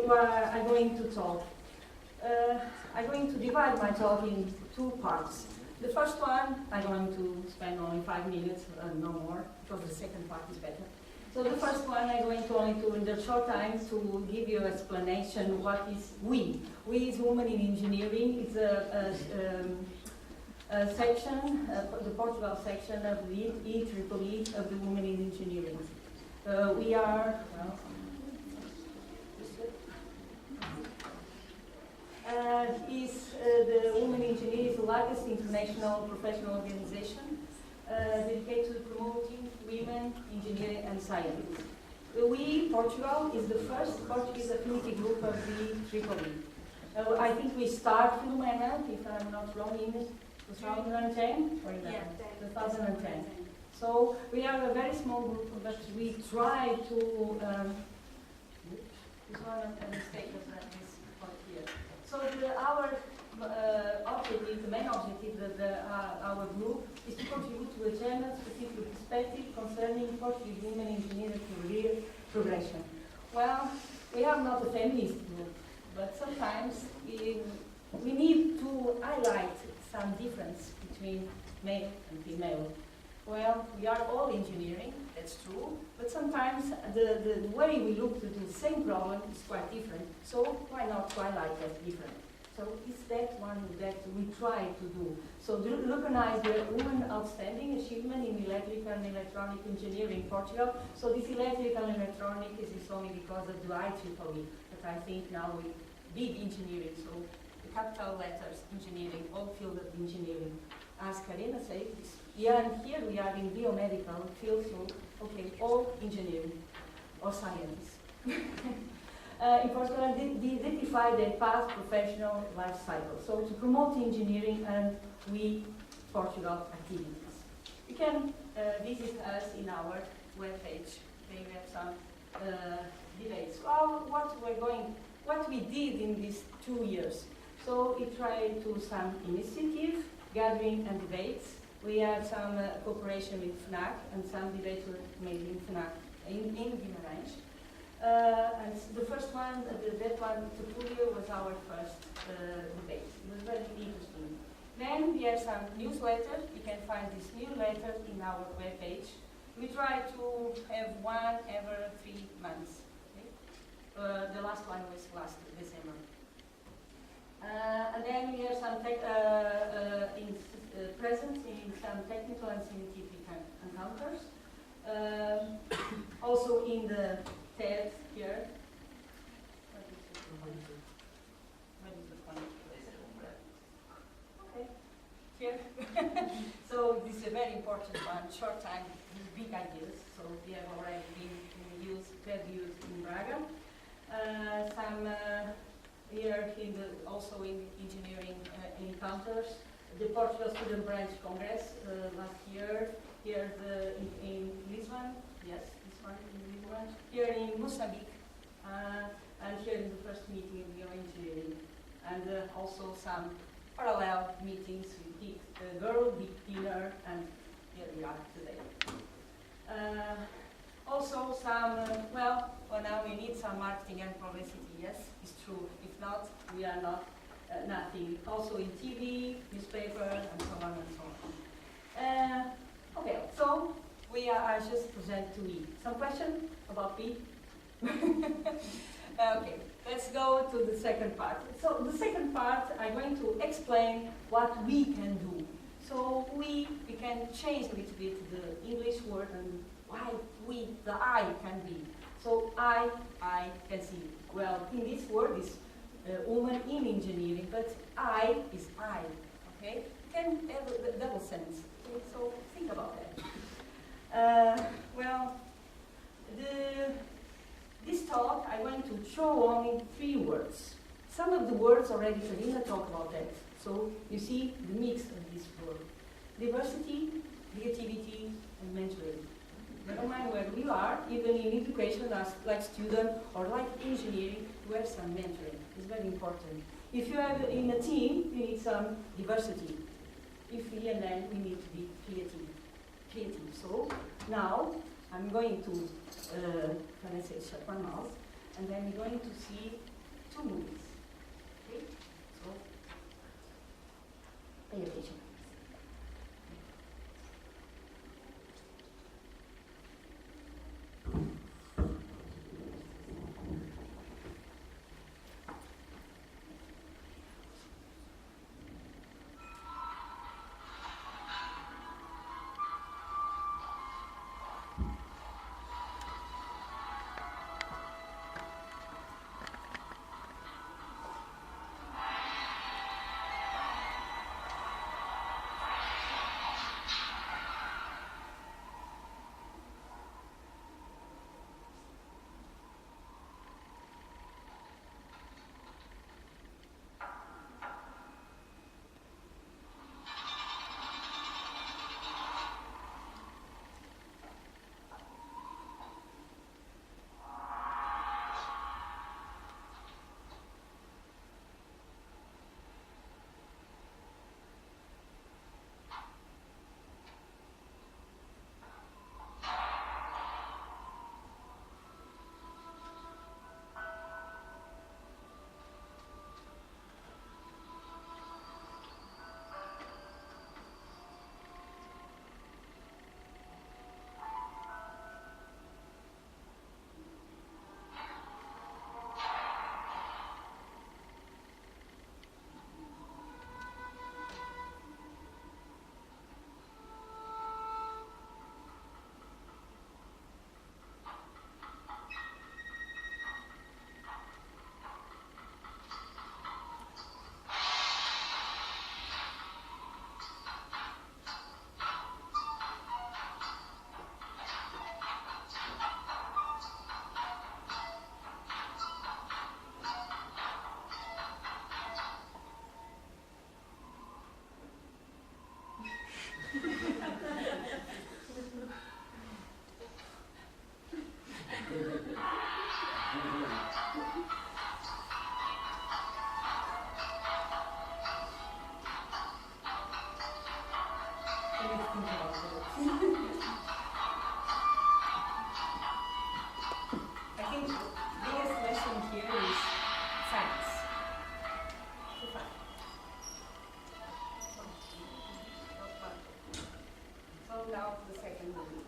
Where I'm going to talk. I'm going to divide my talk in two parts. The first one, I'm going to spend only 5 minutes, no more, because the second part is better. So the first one, I'm going to only to, in the short time, to give you an explanation what is WiE. WiE is Women in Engineering. It's a section, the Portugal section of the IEEE of the Women in Engineering. We are, well, the Women in Engineering is the largest international professional organization dedicated to promoting women, engineering and science. WiE, Portugal, is the first Portuguese affinity group of the IEEE. I think we start, Filomena, if I'm not wrong, in 2010? Or in 2010. So we are a very small group, but we try to... this one a mistake was that this part here. So our objective, the main objective of our group is to contribute to a gender-specific perspective concerning Portuguese women engineering career progression. Well, we are not a feminist group, but sometimes we need to highlight some difference between male and female. Well, we are all engineering, that's true, but sometimes the way we look to the same problem is quite different. So why not highlight that difference? So it's that one that we try to do. So to recognize the women outstanding achievement in electrical and electronic engineering in Portugal. So this electrical and electronic is only because of the IEEE, but I think now we did engineering, so the capital letters engineering, all field of engineering. As Karina said, here we are in biomedical field, so okay, all engineering or science. In Portugal, they identify their past professional life cycle. So to promote engineering and WiE Portugal activities. You can visit us in our webpage. We have some debates. Well, what we did in these 2 years. So we tried to some initiative, gathering and debates. We have some cooperation with FNAC and some debates were made in FNAC in Guimarães. And the first one, that one, Tupulia, was our first debate. It was very interesting. Then we have some newsletters. You can find this newsletter in our webpage. We try to have one every 3 months. Okay? The last one was last December. And then we have some presence in some technical and scientific encounters. Also in the TED here. What is the point? Okay, here. So this is a very important one, short time, big ideas. So we have already been TED used in Braga. Some here also in engineering encounters. The Portugal Student Branch Congress last year, here in Lisbon, yes, this one in Lisbon, here in Mozambique, and here in the first meeting of bioengineering, and also some parallel meetings with Girl, Big Dinner, and here we are today. Also some, well, now we need some marketing and publicity, yes, it's true. If not, we are not nothing. Also in TV, newspaper, and so on and so on. Okay, so I just present to WiE. Some question about WiE? Okay, let's go to the second part. So the second part, I'm going to explain what WiE can do. So we can change a little bit the English word and why WiE, the I can be. So I can see, well, in this word is woman in engineering, but I is I, okay? Can have a double sense, okay? So think about that. Well, this talk, I want to show only 3 words. Some of the words already Karina talked about that. So you see the mix of this word. Diversity, creativity, and mentoring. Never mind where you are, even in education, like student or like engineering, you have some mentoring. It's very important. If you have in a team, you need some diversity. If we and then we need to be creative. So now I'm going to, can I say shut my mouth? and then we're going to see 2 movies. Okay? So, pay attention. I think the biggest lesson here is science. So now the second movie.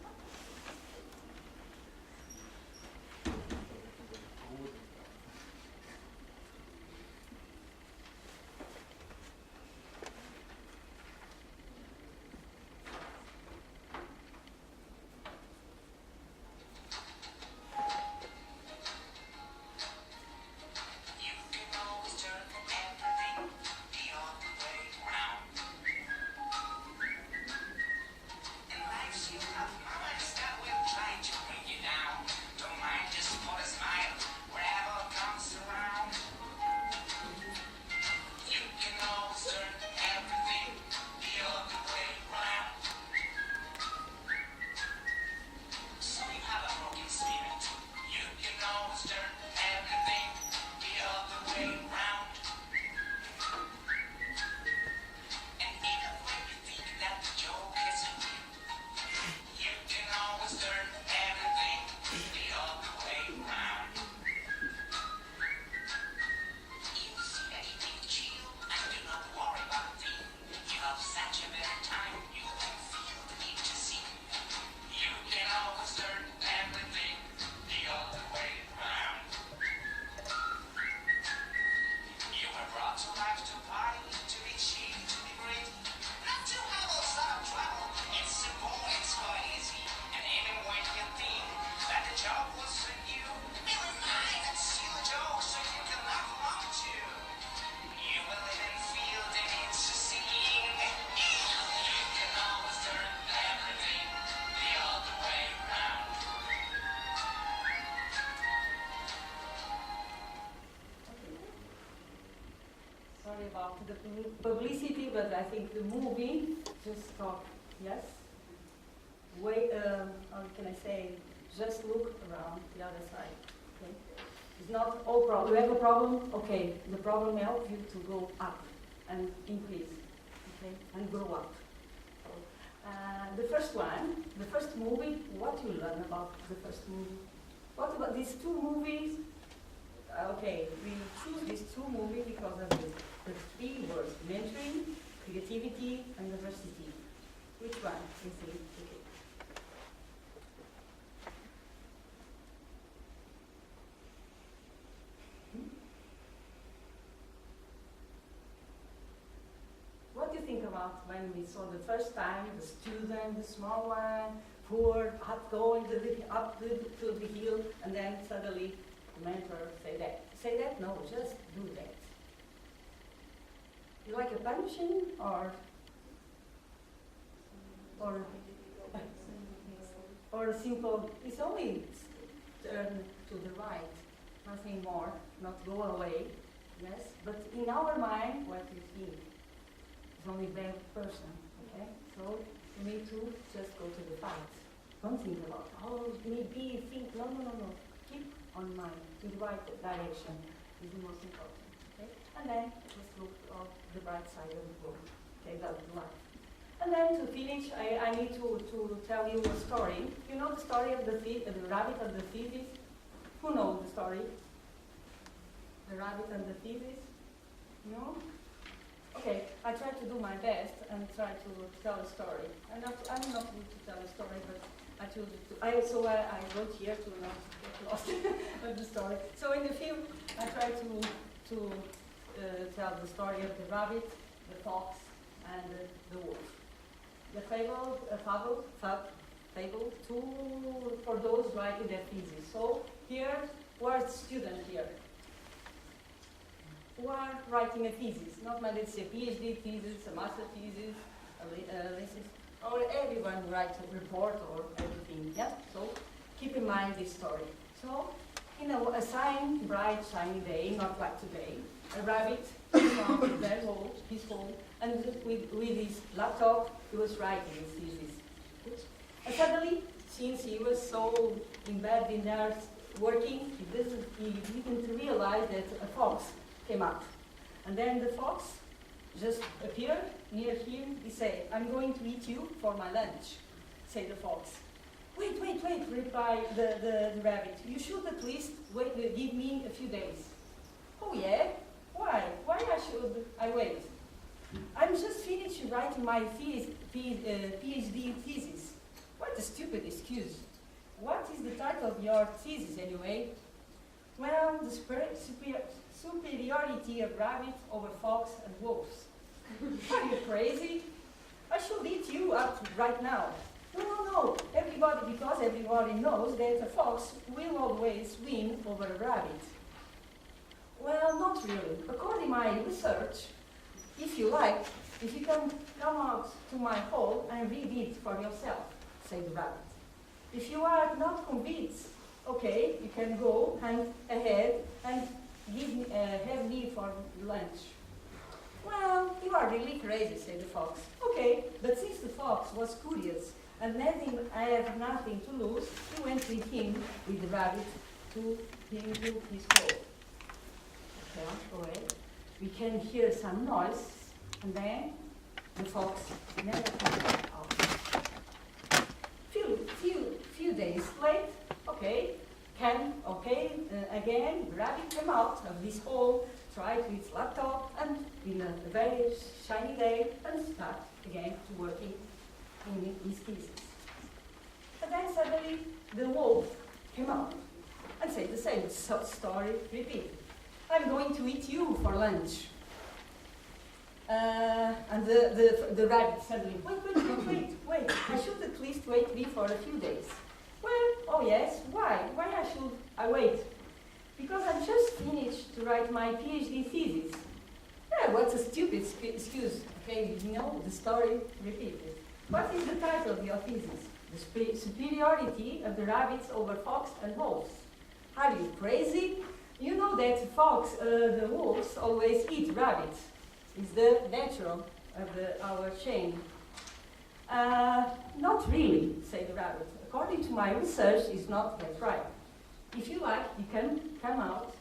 Sorry about the publicity, but I think the movie just talk, yes? Wait, how can I say? Just look around the other side. Okay? It's not all problem. You have a problem? Okay, the problem helps you to go up and increase, okay, and grow up. The first one, the first movie, what you learn about the first movie? What about these 2 movies okay, we choose these two movies because of the three words: mentoring, creativity, and diversity. Which one is it? Okay. What do you think about when we saw the first time the student, the small one, poor, up going to the hill, and then suddenly the mentor say that? Say that? No, just do that. You like a punishing or a simple? It's only turn to the right, nothing more, not go away. Yes, but in our mind, what we think is only bad person. Okay, so you need to just go to the facts. Don't think about, oh, maybe think, no. Keep on mind, in the right direction is the most important, okay? And then just look on the right side of the book, okay, that's the life. And then to finish, I need to tell you a story. You know the story of the rabbit and the thesis? Who knows the story? The rabbit and the thesis? No? Okay, I try to do my best and try to tell a story. I'm not good to tell a story, but I wrote here to not get lost of the story. So in the film, I try to tell the story of the rabbit, the fox, and the wolf. The fable for those writing their thesis. So here, we're students here who are writing a thesis, not maybe it's a PhD thesis, a master thesis, or everyone who writes a report or everything, yeah? So keep in mind this story. So, a bright, shiny day, not like today, a rabbit from their hole, his hole, and with his laptop, he was writing his thesis. And suddenly, since he was so in bed in there working, he didn't realize that a fox came up. And then the fox just appeared near him. He said, I'm going to eat you for my lunch, said the fox. Wait, replied the rabbit. You should at least give me a few days. Oh yeah? Why? Why should I wait? I'm just finished writing my PhD thesis. What a stupid excuse. What is the title of your thesis anyway? Well, the superiority of rabbits over fox and wolves. Are you crazy? I should eat you up right now. No, because everybody knows that a fox will always win over a rabbit. Well, not really. According to my research, if you can come out to my hole and read it for yourself, said the rabbit. If you are not convinced, okay, you can go ahead and have me for lunch. Well, you are really crazy, said the fox. Okay, but since the fox was curious and had nothing to lose, he went with the rabbit, to his hole. Okay, go ahead. We can hear some noise, and then the fox never came out. Few days late, again, the rabbit came out of this hole, tried with his laptop, and in a very shiny day, and start again to working in his thesis. And then suddenly the wolf came out and said the same story repeated. I'm going to eat you for lunch. And the rabbit suddenly, wait, I should at least wait me for a few days. Well, oh yes, why? Why should I wait? Because I'm just finished to write my PhD thesis. Yeah, what's a stupid excuse? Okay, you know the story repeated. What is the title of your thesis? The superiority of the rabbits over fox and wolves. Are you crazy? You know that the wolves always eat rabbits. It's the natural of our chain. Not really, said the rabbit. According to my research, it's not that right. If you like, you can come out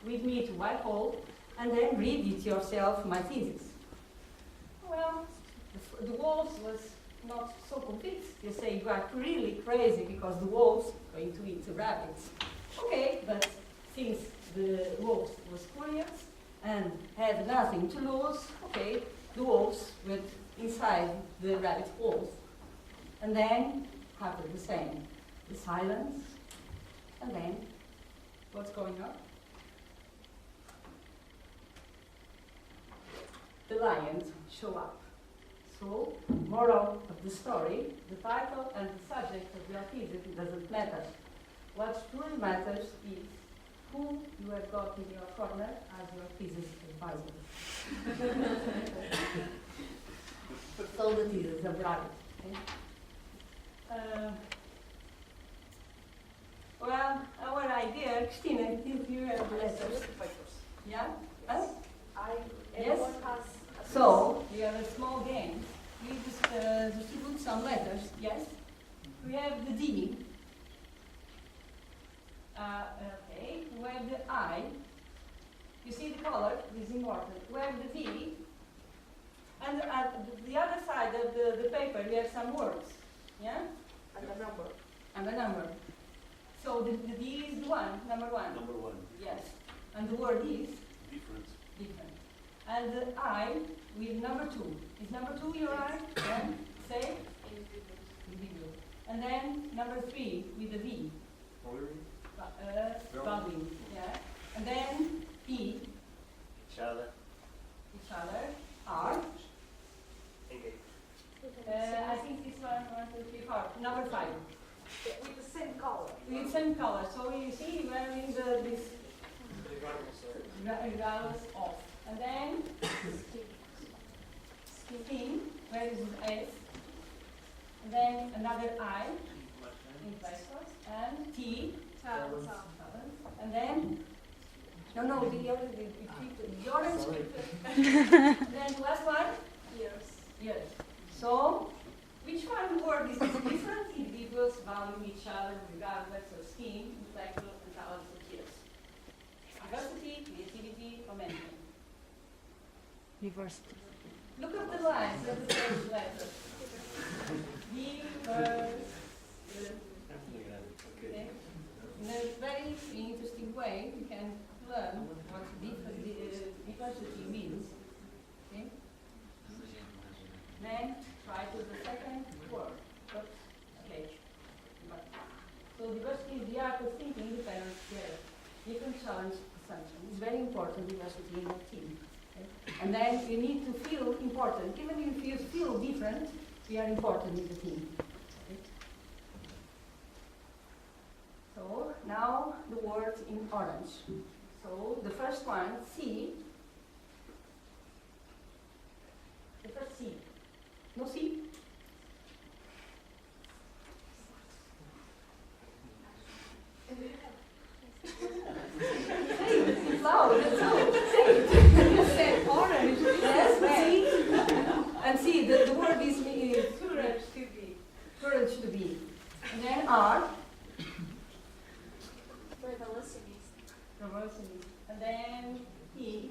with me to Whitehall and then read it yourself, my thesis. Well, the wolves was not so convinced. You say you are really crazy because the wolves are going to eat the rabbits. Okay, but since the wolf was curious and had nothing to lose, okay, the wolves went inside the rabbit hole. And then happened the same. The silence, and then what's going on? The lions show up. So, moral of the story, the title and the subject of your thesis, it doesn't matter. What truly matters is who you have got in your corner as your thesis advisor. So the thesis of Braga. Okay? Well, our idea, Christina, if you have letters. Yeah? Huh? Yes? So, we have a small game. We just distribute some letters, yes? We have the D. Okay, we have the I. You see the color, this is important. We have the V. And at the other side of the paper, we have some words. Yeah? And a number. And a number. So the D is the one, number one. Number one. Yes. And the word is? Different. Different. And the I with number two. Is number two your I? Yeah? Say? Individual. And then number three with the V. Valuing. Yeah. And then E. Each other. Each other. R. Engage. I think this one, 1, 2, 3, 4. Number 5. With the same color. With same color. So you see wearing this regardless of. And then skin, where is the S? And then another I in pesos. And T. And then no, the orange. And then last one? Yes. So which one word is different? Individuals value each other regardless of skin, intellectual, and talents of years. Diversity, creativity, or mentoring. Diversity. Look at the lines of the first letter. Diversity. Okay. In a very interesting way, you can learn what diversity means. Okay. Then try to the second word. Okay. So diversity is the art of thinking independent together. Different challenge assumption. It's very important, diversity in a team. Okay? And then you need to feel important. Even if you feel different, we are important in the team. Okay? So now the words in orange. So the first one, C. The first C. No C? Say it loud, that's all. Say it. You said orange. Yes, C. And C, the word is courage to be. Courage to be. And then R. Revolutionist. And then E.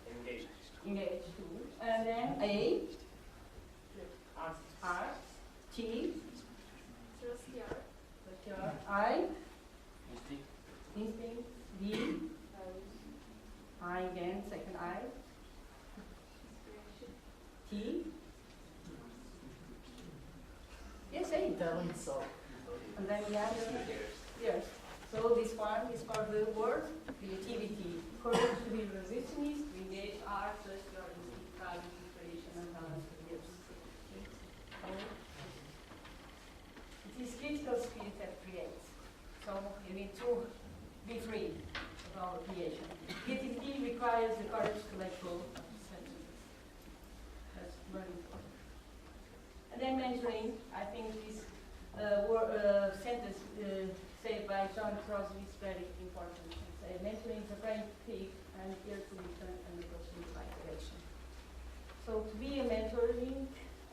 Engage. Engage too. And then A. R. T. I. Instinct. D. I again, second I. T. Yes, A. And then we have yes. So this one is for the word creativity. Courage to be resistance, to engage art, trust your instinct, value, inspiration, and talent for years. Okay. It is critical spirit that creates. So you need to be free of our creation. Creativity requires the courage to let go of sentences. That's very important. And then mentoring, I think this sentence said by John Crosby is very important. Mentoring is a brain thief and here to listen and negotiate by direction. So to be a mentoring,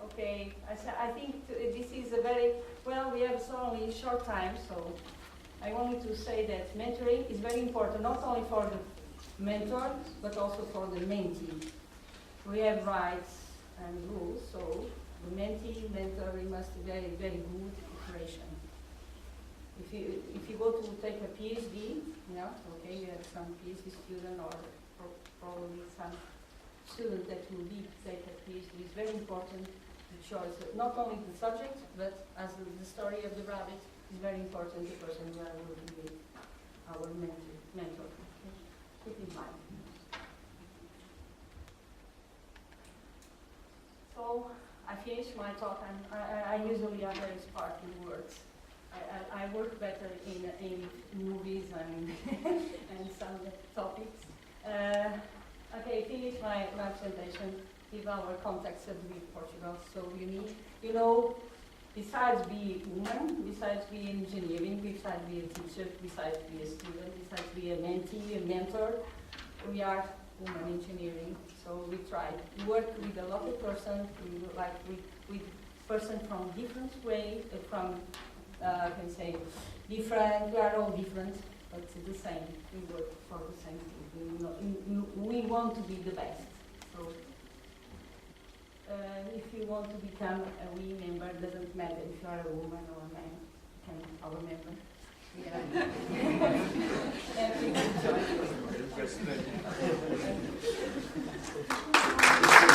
okay, I think this is a very, well, we have so only short time, so I wanted to say that mentoring is very important, not only for the mentor, but also for the mentee. We have rights and rules, so the mentee, mentor, we must be very, very good cooperation. if you go to take a PhD, okay, you have some PhD student or probably some student that will be take a PhD. It's very important to choose not only the subject, but as the story of the rabbit is very important. The person who will be our mentor. Okay? Keep in mind. So I finished my talk, and I usually are very spark in words. I work better in movies and and some topics. Okay, finish my presentation. Give our context of WiE Portugal. So you need, besides being woman, besides being engineering, besides being a teacher, besides being a student, besides being a mentee, a mentor, we are women engineering. So we try to work with a lot of person, with person from different way, I can say different. We are all different, but it's the same. We work for the same thing. We want to be the best. So if you want to become a WiE member, it doesn't matter if you are a woman or a man. You can be our member. We are happy to join.